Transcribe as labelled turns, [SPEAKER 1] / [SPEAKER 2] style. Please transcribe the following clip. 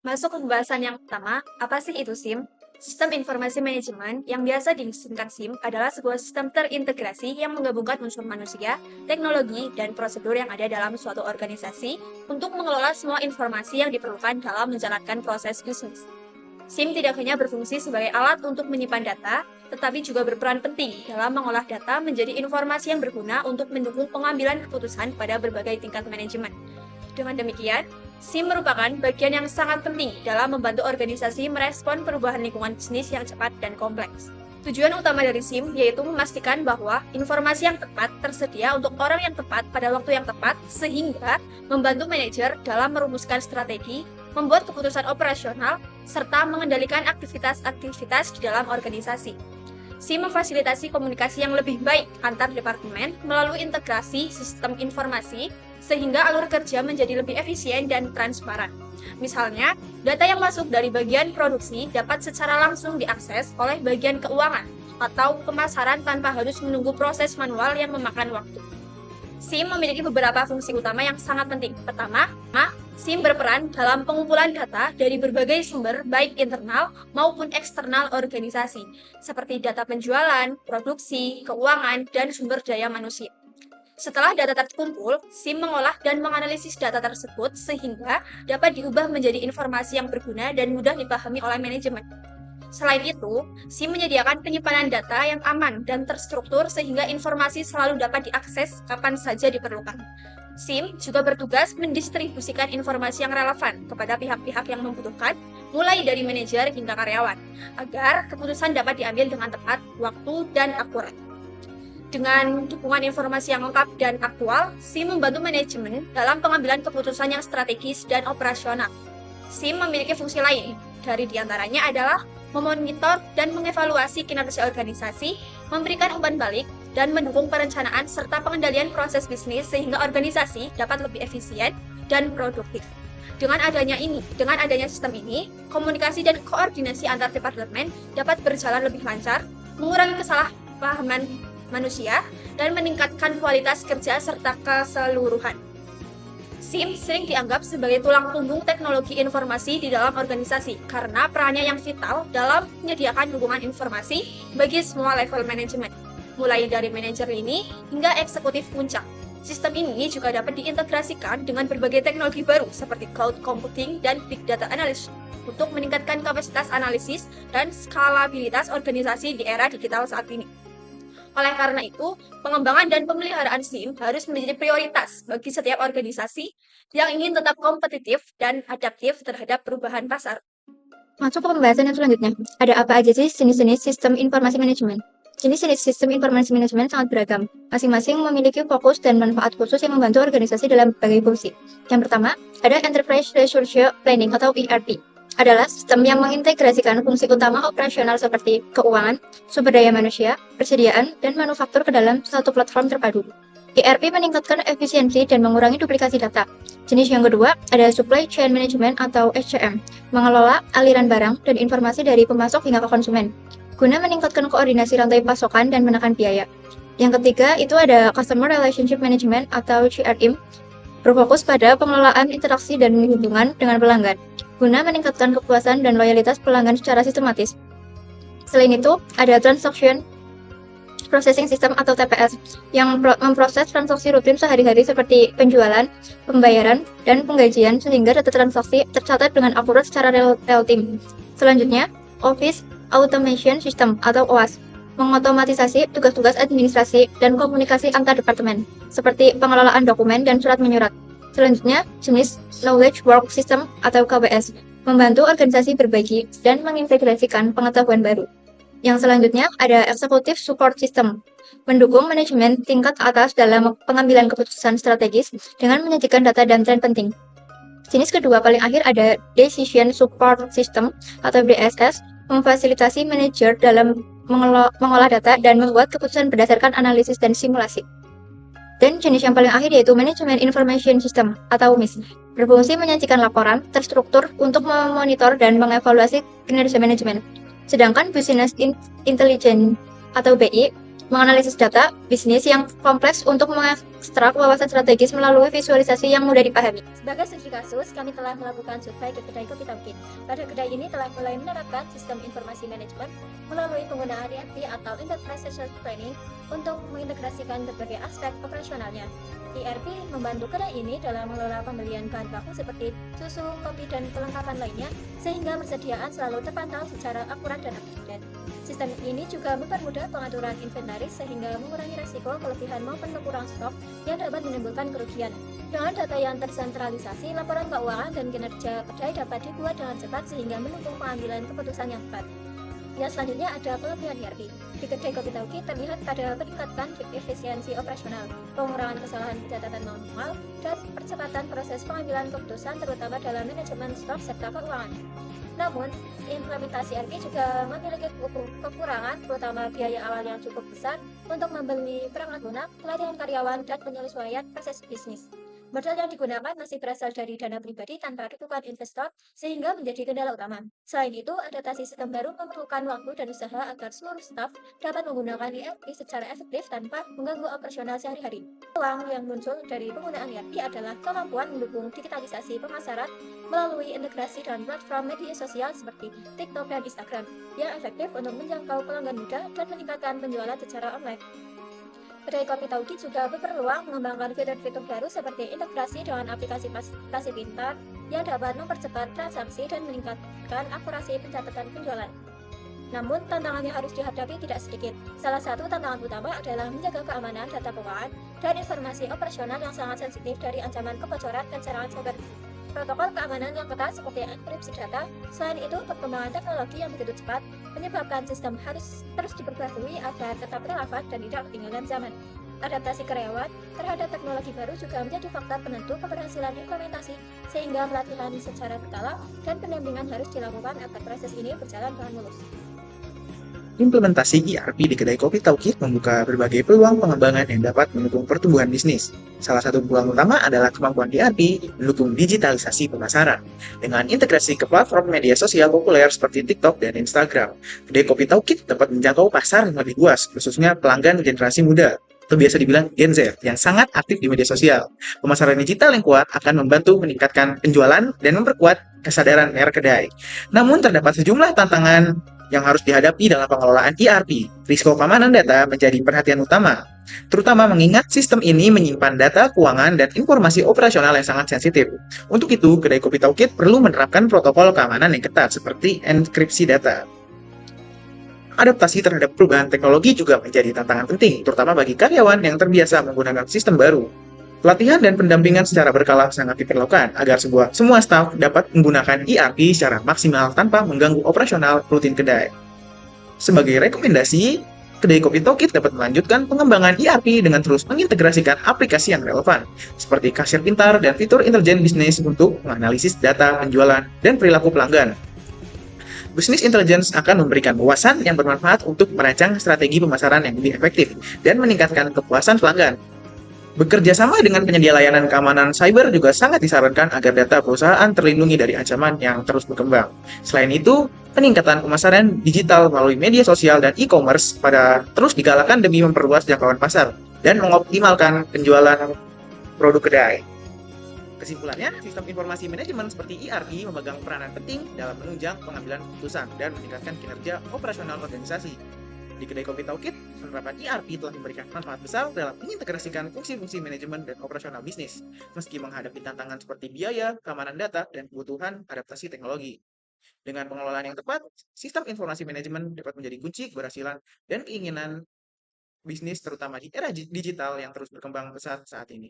[SPEAKER 1] Masuk ke pembahasan yang pertama, apa sih itu SIM? Sistem Informasi Manajemen yang biasa disingkat SIM adalah sebuah sistem terintegrasi yang menggabungkan unsur manusia, teknologi, dan prosedur yang ada dalam suatu organisasi untuk mengelola semua informasi yang diperlukan dalam menjalankan proses bisnis. SIM tidak hanya berfungsi sebagai alat untuk menyimpan data, tetapi juga berperan penting dalam mengolah data menjadi informasi yang berguna untuk mendukung pengambilan keputusan pada berbagai tingkat manajemen. Dengan demikian, SIM merupakan bagian yang sangat penting dalam membantu organisasi merespon perubahan lingkungan bisnis yang cepat dan kompleks. Tujuan utama dari SIM yaitu memastikan bahwa informasi yang tepat tersedia untuk orang yang tepat pada waktu yang tepat, sehingga membantu manajer dalam merumuskan strategi, membuat keputusan operasional, serta mengendalikan aktivitas-aktivitas di dalam organisasi. SIM memfasilitasi komunikasi yang lebih baik antar departemen melalui integrasi sistem informasi, sehingga alur kerja menjadi lebih efisien dan transparan. Misalnya, data yang masuk dari bagian produksi dapat secara langsung diakses oleh bagian keuangan atau pemasaran tanpa harus menunggu proses manual yang memakan waktu. SIM memiliki beberapa fungsi utama yang sangat penting. Pertama, SIM berperan dalam pengumpulan data dari berbagai sumber, baik internal maupun eksternal organisasi, seperti data penjualan, produksi, keuangan, dan sumber daya manusia. Setelah data terkumpul, SIM mengolah dan menganalisis data tersebut sehingga dapat diubah menjadi informasi yang berguna dan mudah dipahami oleh manajemen. Selain itu, SIM menyediakan penyimpanan data yang aman dan terstruktur sehingga informasi selalu dapat diakses kapan saja diperlukan. SIM juga bertugas mendistribusikan informasi yang relevan kepada pihak-pihak yang membutuhkan, mulai dari manajer hingga karyawan, agar keputusan dapat diambil dengan tepat, waktu, dan akurat. Dengan dukungan informasi yang lengkap dan aktual, SIM membantu manajemen dalam pengambilan keputusan yang strategis dan operasional. SIM memiliki fungsi lain, dari diantaranya adalah memonitor dan mengevaluasi kinerja organisasi, memberikan umpan balik, dan mendukung perencanaan serta pengendalian proses bisnis sehingga organisasi dapat lebih efisien dan produktif. Dengan adanya sistem ini, komunikasi dan koordinasi antar departemen dapat berjalan lebih lancar, mengurangi kesalahpahaman manusia, dan meningkatkan kualitas kerja serta keseluruhan. SIM sering dianggap sebagai tulang punggung teknologi informasi di dalam organisasi karena perannya yang vital dalam menyediakan dukungan informasi bagi semua level manajemen, mulai dari manajer lini hingga eksekutif puncak. Sistem ini juga dapat diintegrasikan dengan berbagai teknologi baru seperti cloud computing dan big data analysis untuk meningkatkan kapasitas analisis dan skalabilitas organisasi di era digital saat ini. Oleh karena itu, pengembangan dan pemeliharaan SIM harus menjadi prioritas bagi setiap organisasi yang ingin tetap kompetitif dan adaptif terhadap perubahan pasar.
[SPEAKER 2] Masuk ke pembahasan yang selanjutnya. Ada apa aja sih jenis-jenis sistem informasi manajemen? Jenis-jenis sistem informasi manajemen sangat beragam. Masing-masing memiliki fokus dan manfaat khusus yang membantu organisasi dalam berbagai fungsi. Yang pertama, ada Enterprise Resource Planning atau ERP. Adalah sistem yang mengintegrasikan fungsi utama operasional seperti keuangan, sumber daya manusia, persediaan, dan manufaktur ke dalam satu platform terpadu. ERP meningkatkan efisiensi dan mengurangi duplikasi data. Jenis yang kedua ada Supply Chain Management atau SCM, mengelola aliran barang dan informasi dari pemasok hingga ke konsumen, guna meningkatkan koordinasi rantai pasokan dan menekan biaya. Yang ketiga itu ada Customer Relationship Management atau CRM, berfokus pada pengelolaan interaksi dan hubungan dengan pelanggan, guna meningkatkan kepuasan dan loyalitas pelanggan secara sistematis. Selain itu, ada Transaction Processing System atau TPS yang memproses transaksi rutin sehari-hari seperti penjualan, pembayaran, dan penggajian sehingga data transaksi tercatat dengan akurat secara real-time. Selanjutnya, Office Automation System atau OAS mengotomatisasi tugas-tugas administrasi dan komunikasi antar departemen seperti pengelolaan dokumen dan surat menyurat. Selanjutnya, jenis Knowledge Work System atau KWS membantu organisasi berbagi dan mengintegrasikan pengetahuan baru. Yang selanjutnya ada Executive Support System, mendukung manajemen tingkat atas dalam pengambilan keputusan strategis dengan menyajikan data dan tren penting. Jenis kedua paling akhir ada Decision Support System atau DSS, memfasilitasi manajer dalam mengolah data dan membuat keputusan berdasarkan analisis dan simulasi. Dan jenis yang paling akhir yaitu Management Information System atau MIS, berfungsi menyajikan laporan terstruktur untuk memonitor dan mengevaluasi kinerja manajemen. Sedangkan Business Intelligence atau BI menganalisis data bisnis yang kompleks untuk mengekstrak wawasan strategis melalui visualisasi yang mudah dipahami.
[SPEAKER 1] Sebagai studi kasus, kami telah melakukan survei ke kedai kopi Tauhid. Pada kedai ini telah mulai menerapkan sistem informasi manajemen melalui penggunaan ERP atau Enterprise Resource Planning untuk mengintegrasikan berbagai aspek operasionalnya. ERP membantu kedai ini dalam mengelola pembelian bahan baku seperti susu, kopi, dan kelengkapan lainnya, sehingga persediaan selalu terpantau secara akurat dan up-to-date. Sistem ini juga mempermudah pengaturan inventaris sehingga mengurangi resiko kelebihan maupun kekurangan stok yang dapat menimbulkan kerugian. Dengan data yang tersentralisasi, laporan keuangan dan kinerja kedai dapat dibuat dengan cepat sehingga mendukung pengambilan keputusan yang tepat. Yang selanjutnya ada kelebihan ERP. Di kedai kopi Tauhid terlihat pada peningkatan efisiensi operasional, pengurangan kesalahan pencatatan manual, dan percepatan proses pengambilan keputusan terutama dalam manajemen stok serta keuangan. Namun, implementasi ERP juga memiliki kekurangan, terutama biaya awal yang cukup besar untuk membeli perangkat lunak, pelatihan karyawan, dan penyesuaian proses bisnis. Modal yang digunakan masih berasal dari dana pribadi tanpa dukungan investor, sehingga menjadi kendala utama. Selain itu, adaptasi sistem baru memerlukan waktu dan usaha agar seluruh staf dapat menggunakan ERP secara efektif tanpa mengganggu operasional sehari-hari. Peluang yang muncul dari penggunaan ERP adalah kemampuan mendukung digitalisasi pemasaran melalui integrasi dengan platform media sosial seperti TikTok dan Instagram, yang efektif untuk menjangkau pelanggan muda dan meningkatkan penjualan secara online. Kedai kopi Tauhid juga berpeluang mengembangkan fitur-fitur baru seperti integrasi dengan aplikasi pintar yang dapat mempercepat transaksi dan meningkatkan akurasi pencatatan penjualan. Namun, tantangan yang harus dihadapi tidak sedikit. Salah satu tantangan utama adalah menjaga keamanan data keuangan dan informasi operasional yang sangat sensitif dari ancaman kebocoran dan serangan cyber. Protokol keamanan yang ketat seperti enkripsi data. Selain itu, perkembangan teknologi yang begitu cepat menyebabkan sistem harus terus diperbarui agar tetap relevan dan tidak ketinggalan zaman. Adaptasi karyawan terhadap teknologi baru juga menjadi faktor penentu keberhasilan implementasi, sehingga pelatihan secara berkala dan pendampingan harus dilakukan agar proses ini berjalan dengan mulus.
[SPEAKER 3] Implementasi ERP di kedai kopi Tauhid membuka berbagai peluang pengembangan yang dapat mendukung pertumbuhan bisnis. Salah satu peluang utama adalah kemampuan ERP mendukung digitalisasi pemasaran. Dengan integrasi ke platform media sosial populer seperti TikTok dan Instagram, kedai kopi Tauhid dapat menjangkau pasar yang lebih luas, khususnya pelanggan generasi muda, atau biasa dibilang Gen Z, yang sangat aktif di media sosial. Pemasaran digital yang kuat akan membantu meningkatkan penjualan dan memperkuat kesadaran merek kedai. Namun terdapat sejumlah tantangan yang harus dihadapi dalam pengelolaan ERP. Risiko keamanan data menjadi perhatian utama, terutama mengingat sistem ini menyimpan data keuangan dan informasi operasional yang sangat sensitif. Untuk itu, kedai kopi Tauhid perlu menerapkan protokol keamanan yang ketat seperti enkripsi data. Adaptasi terhadap perubahan teknologi juga menjadi tantangan penting, terutama bagi karyawan yang terbiasa menggunakan sistem baru. Pelatihan dan pendampingan secara berkala sangat diperlukan agar semua staf dapat menggunakan ERP secara maksimal tanpa mengganggu operasional rutin kedai. Sebagai rekomendasi, kedai kopi Tauhid dapat melanjutkan pengembangan ERP dengan terus mengintegrasikan aplikasi yang relevan, seperti kasir pintar dan fitur intelijen bisnis untuk menganalisis data penjualan dan perilaku pelanggan. Business Intelligence akan memberikan wawasan yang bermanfaat untuk merancang strategi pemasaran yang lebih efektif dan meningkatkan kepuasan pelanggan. Bekerja sama dengan penyedia layanan keamanan cyber juga sangat disarankan agar data perusahaan terlindungi dari ancaman yang terus berkembang. Selain itu, peningkatan pemasaran digital melalui media sosial dan e-commerce terus digalakan demi memperluas jangkauan pasar dan mengoptimalkan penjualan produk kedai. Kesimpulannya, sistem informasi manajemen seperti ERP memegang peranan penting dalam menunjang pengambilan keputusan dan meningkatkan kinerja operasional organisasi. Di kedai kopi Tauhid, penerapan ERP telah memberikan manfaat besar dalam mengintegrasikan fungsi-fungsi manajemen dan operasional bisnis, meski menghadapi tantangan seperti biaya, keamanan data, dan kebutuhan adaptasi teknologi. Dengan pengelolaan yang tepat, sistem informasi manajemen dapat menjadi kunci keberhasilan dan keinginan bisnis terutama di era digital yang terus berkembang pesat saat ini.